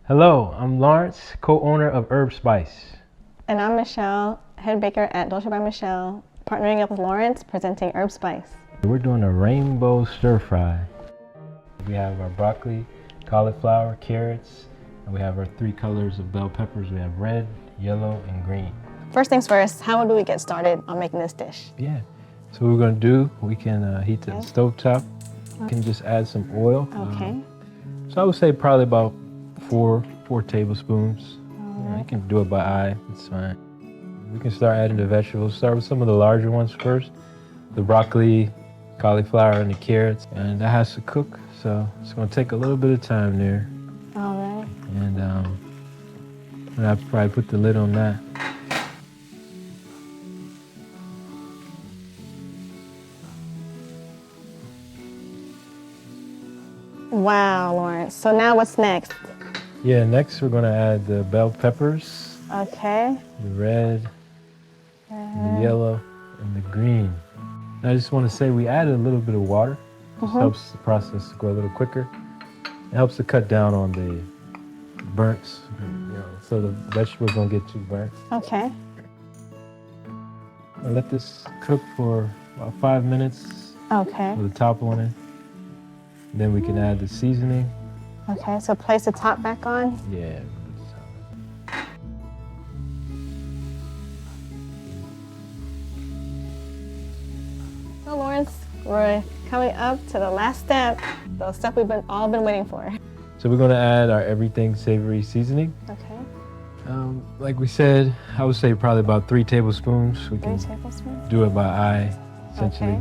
Hello, I'm Lawrence, co-owner of herbspice. And I'm Michelle, head baker at Dolce by Michelle, partnering up with Lawrence, presenting herbspice. We're doing a rainbow stir fry. We have our broccoli, cauliflower, carrots, and we have our 3 colors of bell peppers. We have red, yellow, and green. First things first, how do we get started on making this dish? Yeah, so what we're gonna do, we can heat the stove top. You can just add some oil. Okay. So I would say probably about four tablespoons. Right. You can do it by eye, it's fine. We can start adding the vegetables. Start with some of the larger ones first. The broccoli, cauliflower, and the carrots. And that has to cook, so it's gonna take a little bit of time there. All right. And I'll probably put the lid on that. Wow, Lawrence. So now what's next? Yeah, next we're gonna add the bell peppers, Okay. the red, the yellow, and the green. I just want to say we added a little bit of water. This helps the process to go a little quicker. It helps to cut down on the burns, so the vegetables don't get too burnt. Okay. I'll let this cook for about 5 minutes Okay. with the top on it. Then we can add the seasoning. Okay, so place the top back on. Yeah. So Lawrence, we're coming up to the last step, the stuff we've all been waiting for. So we're gonna add our everything savory seasoning. Okay. Like we said, I would say probably about 3 tablespoons. We 3 can tablespoons. do it by eye, essentially. Okay.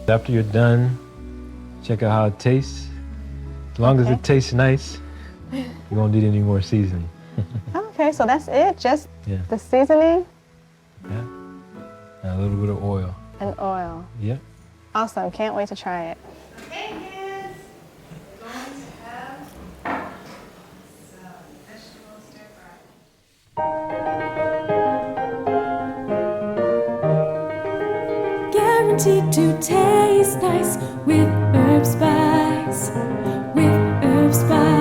After you're done, check out how it tastes. As long as it tastes nice, you won't need any more seasoning. Okay, so that's it? Just Yeah. the seasoning Yeah. And a little bit of oil. and oil. Yep. Awesome, can't wait to try it. Okay, kids, we're going to have some vegetable stir fry. Guaranteed to taste nice with herbspice. With herbspice.